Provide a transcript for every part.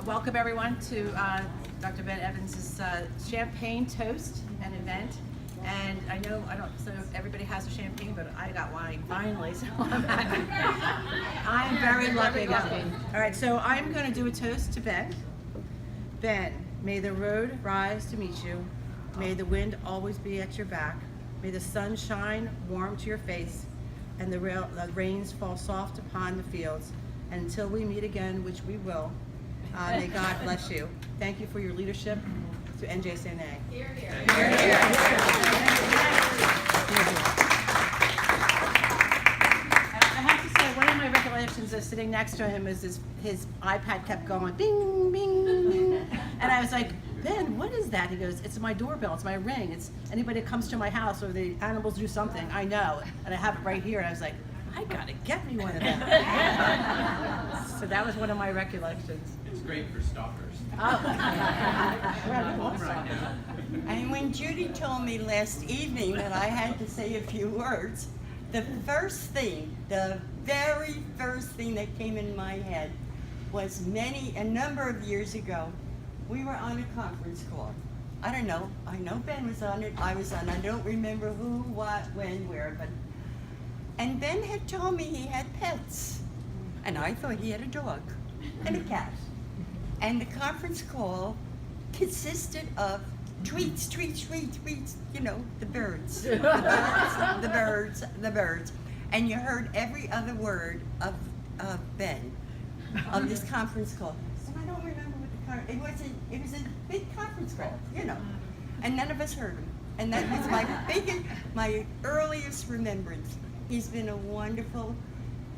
Welcome everyone to Dr. Ben Evans' champagne toast and event. And I know so everybody has a champagne, but I got wine finally, so I'm happy. I'm very lucky. All right, so I'm going to do a toast to Ben. Ben, may the road rise to meet you. May the wind always be at your back. May the sun shine warm to your face, and the rains fall soft upon the fields. And until we meet again, which we will, may God bless you. Thank you for your leadership to NJSNA. Hear, hear. Hear, hear. I have to say, one of my recollections of sitting next to him is his iPad kept going bing, bing, bing. And I was like, Ben, what is that? He goes, it's my doorbell, it's my ring. It's anybody that comes to my house or the animals do something, I know. And I have it right here. And I was like, I gotta get me one of them. So that was one of my recollections. It's great for stalkers. Oh. And when Judy told me last evening that I had to say a few words, the very first thing that came in my head was a number of years ago, we were on a conference call. I don't know, I know Ben was on it, I was on, I don't remember who, what, when, where, and Ben had told me he had pets. And I thought he had a dog and a cat. And the conference call consisted of tweets, you know, the birds, the birds. And you heard every other word of Ben on this conference call. So I don't remember what it was a big conference call, you know. And none of us heard him. And that was my earliest remembrance. He's been a wonderful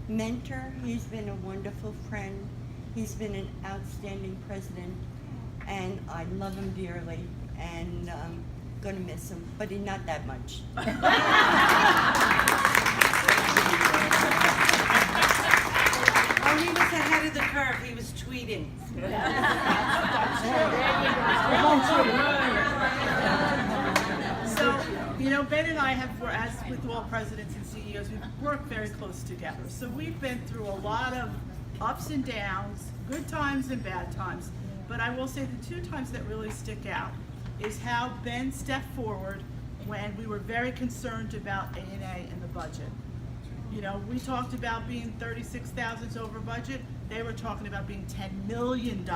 mentor. He's been a wonderful friend. He's been an outstanding president, and I love him dearly, and I'm going to miss him, but not that much. Oh, he was ahead of the curve. He was tweeting. So, you know, Ben and I as with all presidents and CEOs, we've worked very close together. So we've been through a lot of ups and downs, good times and bad times. But I will say the two times that really stick out is how Ben stepped forward when we were very concerned about A&A and the budget. You know, we talked about being 36,000 over budget. They were talking about being $10 million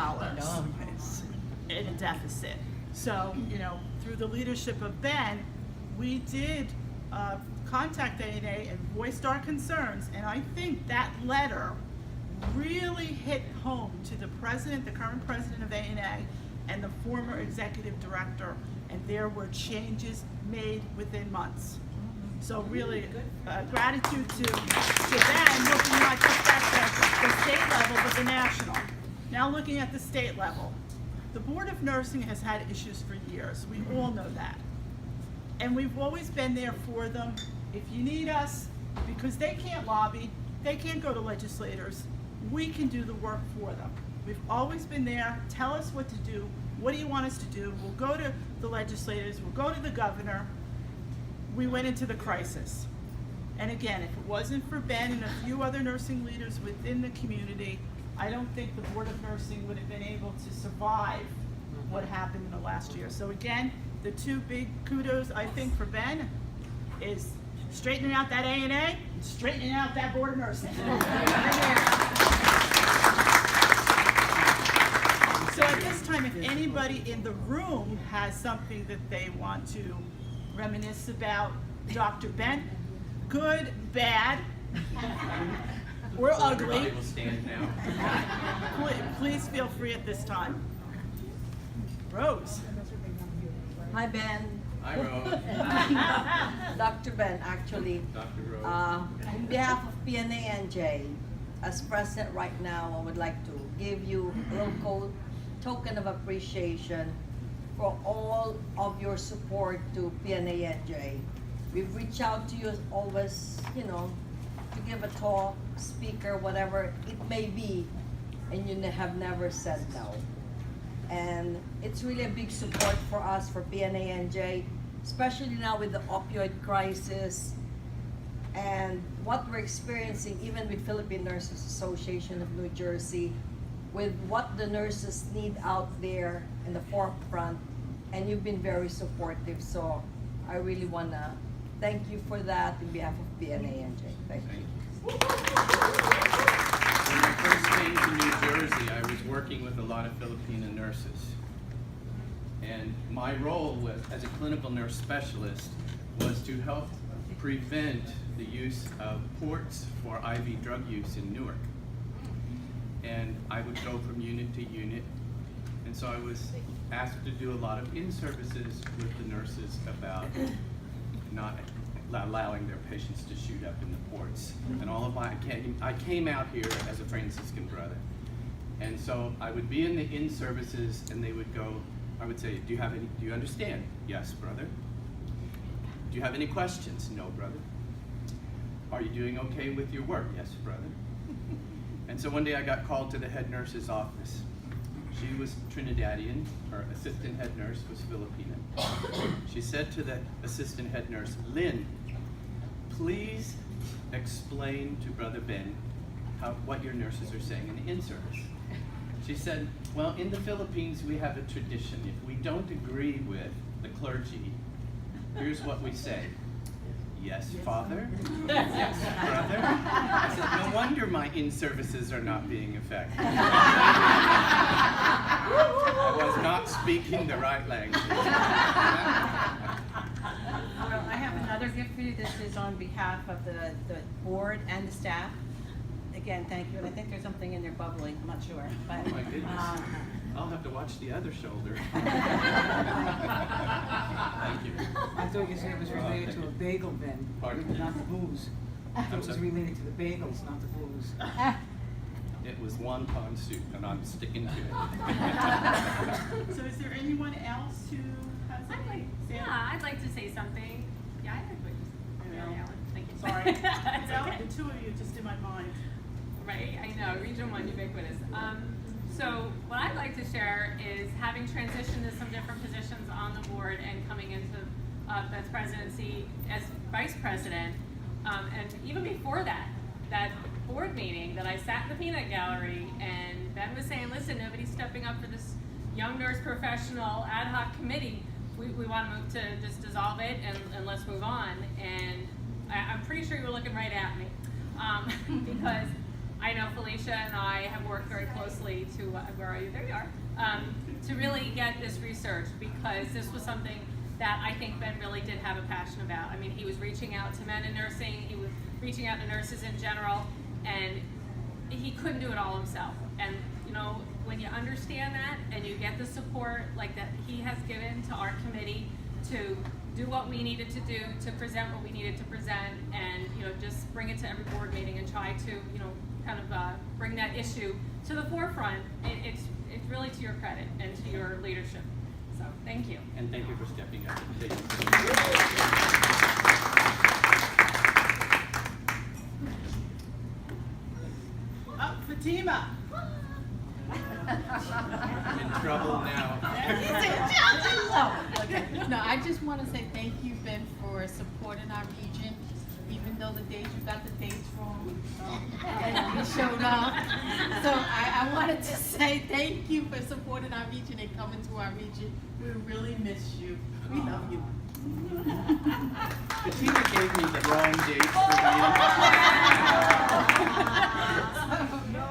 in a deficit. So, you know, through the leadership of Ben, we did contact A&A and voiced our concerns, and I think that letter really hit home to the president, the current president of A&A, and the former executive director, and there were changes made within months. So really, gratitude to Ben, looking not just at the state level, but the national. Now looking at the state level, the Board of Nursing has had issues for years. We all know that. And we've always been there for them. If you need us, because they can't lobby, they can't go to legislators, we can do the work for them. We've always been there. Tell us what to do. What do you want us to do? We'll go to the legislators, we'll go to the governor. We went into the crisis. And again, if it wasn't for Ben and a few other nursing leaders within the community, I don't think the Board of Nursing would have been able to survive what happened in the last year. So again, the two big kudos I think for Ben is straightening out that A&A and straightening out that Board of Nursing. So at this time, if anybody in the room has something that they want to reminisce about Dr. Ben, good, bad, or ugly, Everybody will stand now. please feel free at this time. Rose. Hi, Ben. Hi, Rose. Dr. Ben, actually. Dr. Rose. On behalf of PNANJ, as president right now, I would like to give you a little token of appreciation for all of your support to PNANJ. We've reached out to you as always, you know, to give a talk, speaker, whatever it may be, and you have never said no. And it's really a big support for us, for PNANJ, especially now with the opioid crisis and what we're experiencing even with Philippine Nurses Association of New Jersey. with what the nurses need out there in the forefront, and you've been very supportive. So I really wanna thank you for that in behalf of BNANJ. Thank you. When I first came to New Jersey, I was working with a lot of Filipino nurses. And my role was, as a clinical nurse specialist, was to help prevent the use of ports for IV drug use in Newark. And I would go from unit to unit. And so I was asked to do a lot of in-services with the nurses about not allowing their patients to shoot up in the ports. And all of I came out here as a Franciscan brother. And so I would be in the in-services and they would go, I would say, do you understand? Yes, brother. Do you have any questions? No, brother. Are you doing okay with your work? Yes, brother. And so one day I got called to the head nurse's office. She was Trinidadian, her assistant head nurse was Filipino. She said to the assistant head nurse, Lynn, please explain to Brother Ben what your nurses are saying in the in-service. She said, well, in the Philippines we have a tradition. If we don't agree with the clergy, here's what we say. Yes, Father? Yes, brother? I said, no wonder my in-services are not being effective. I was not speaking the right language. Well, I have another gift for you. This is on behalf of the board and the staff. Again, thank you. And I think there's something in there bubbling. I'm not sure. But, Oh my goodness. I'll have to watch the other shoulder. Thank you. I thought you said it was related to a bagel, Ben. Pardon? Not the booze. I thought it was sorry? related to the bagels, not the booze. It was wonton soup, and I'm sticking to it. So is there anyone else who has any? I'd like to say something. Yeah, I'd like to. Yeah, thank you. Sorry. It's okay. The two of you just in my mind. Right, I know, Region 1 ubiquitous. So what I'd like to share is having transitioned to some different positions on the board and coming into Ben's presidency as vice president, and even before that board meeting that I sat in the peanut gallery and Ben was saying, listen, nobody's stepping up for this young nurse professional ad hoc committee. We want to move to just dissolve it and let's move on. And I'm pretty sure you were looking right at me because I know Felicia and I have worked very closely to, where are you? There you are. To really get this research because this was something that I think Ben really did have a passion about. I mean, he was reaching out to men in nursing, he was reaching out to nurses in general, and he couldn't do it all himself. And you know, when you understand that and you get the support like that he has given to our committee to do what we needed to do, to present what we needed to present, and you know, just bring it to every board meeting and try to, you know, kind of bring that issue to the forefront, it's really to your credit and to your leadership. So thank you. And thank you for stepping up. Oh, Fatima. In trouble now. No, I just want to say thank you, Ben, for supporting our region, even though the days you got the dates wrong and you showed up. So I wanted to say thank you for supporting our region and coming to our region. We really miss you. We love you. Katina gave me the wrong date for the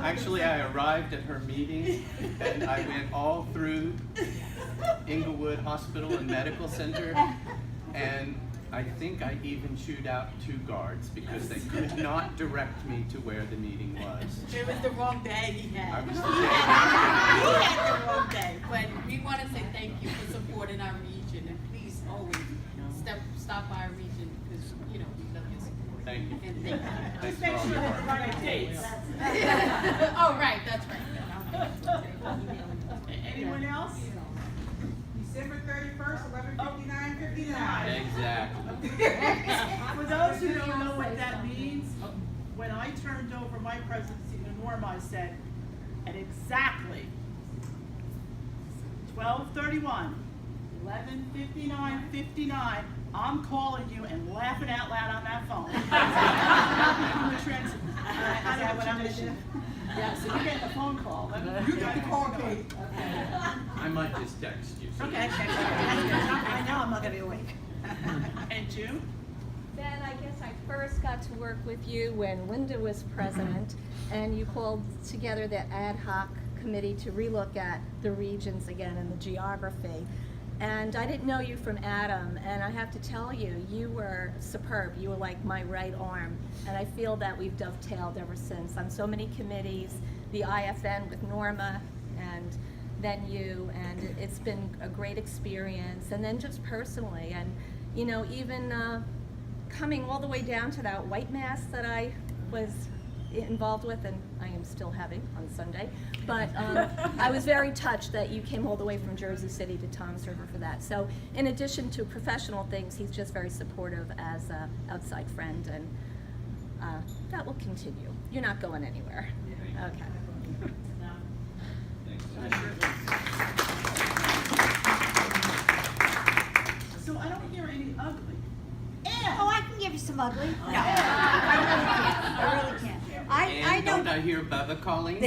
Actually, I arrived at her meeting and I went all through Inglewood Hospital and Medical Center, and I think I even chewed out 2 guards because they could not direct me to where the meeting was. It was the wrong day he had. I was He had the wrong day. But we want to say thank you for supporting our region, and please always stop by our region because you know we love your support. Thank you. And thank you. Thanks Make for all sure your that hard the work. right dates. Oh, right, that's right. Anyone else? December 31st, 11:59:59. Exactly. For those who don't know what that means, when I turned over my presidency to Norma, I said, at exactly 12:31, 11:59:59, I'm calling you and laughing out loud on that phone. I know what I'm gonna do. Yeah, so you get the phone call. You get the call, Kate. I might just text you. So Okay, I know I'm not gonna be awake. And June? Ben, I guess I first got to work with you when Linda was president, and you called together that ad hoc committee to relook at the regions again and the geography. And I didn't know you from Adam, and I have to tell you, you were superb. You were like my right arm, and I feel that we've dovetailed ever since on so many committees, the IFN with Norma, and then you, and it's been a great experience. And then just personally, and you know, even coming all the way down to that white mass that I was involved with, and I am still having on Sunday, but I was very touched that you came all the way from Jersey City to Tom's River for that. So in addition to professional things, he's just very supportive as an outside friend, and that will continue. You're not going anywhere. Okay. So I don't hear any ugly. Oh, I can give you some ugly. No, I really can't. I and know. don't I hear Bubba calling?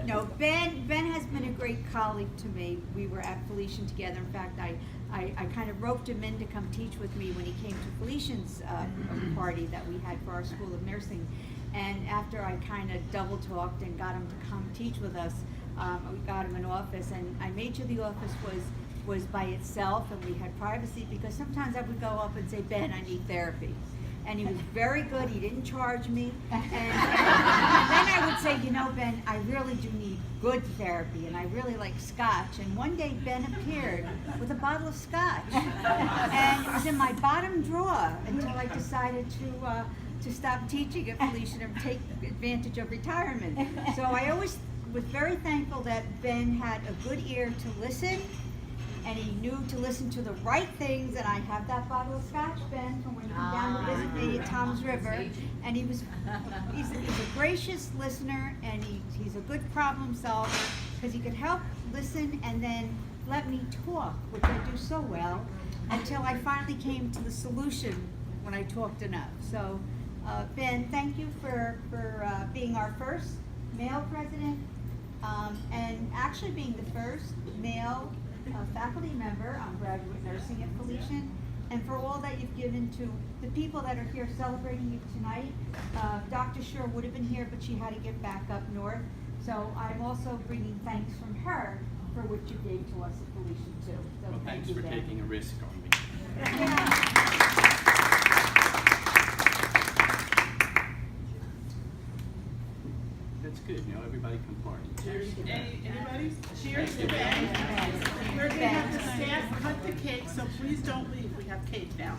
No, Ben has been a great colleague to me. We were at Felician together. In fact, I kind of roped him in to come teach with me when he came to Felician's party that we had for our School of Nursing. And after I kind of double talked and got him to come teach with us, we got him an office, and I made sure the office was by itself and we had privacy, because sometimes I would go up and say, Ben, I need therapy. And he was very good. He didn't charge me. And then I would say, you know, Ben, I really do need good therapy, and I really like scotch. And one day Ben appeared with a bottle of scotch, and it was in my bottom drawer until I decided to stop teaching at Felician and take advantage of retirement. So I always was very thankful that Ben had a good ear to listen, and he knew to listen to the right things. And I have that bottle of scotch, Ben, from when you came down to visit me at Tom's River. And he's a gracious listener, and he's a good problem solver, because he could help listen and then let me talk, which I do so well, until I finally came to the solution when I talked enough. So Ben, thank you for being our first male president, and actually being the first male faculty member on graduate nursing at Felician, and for all that you've given to the people that are here celebrating you tonight. Dr. Schur would have been here, but she had to get back up north. So I'm also bringing thanks from her for what you gave to us at Felician too. So Well, thank thanks you, for Ben. taking a risk on me. Yeah. That's good. Now everybody can party. Anybody? Cheers to Ben. We're gonna have the staff cut the cake, so please don't leave. We have cake now.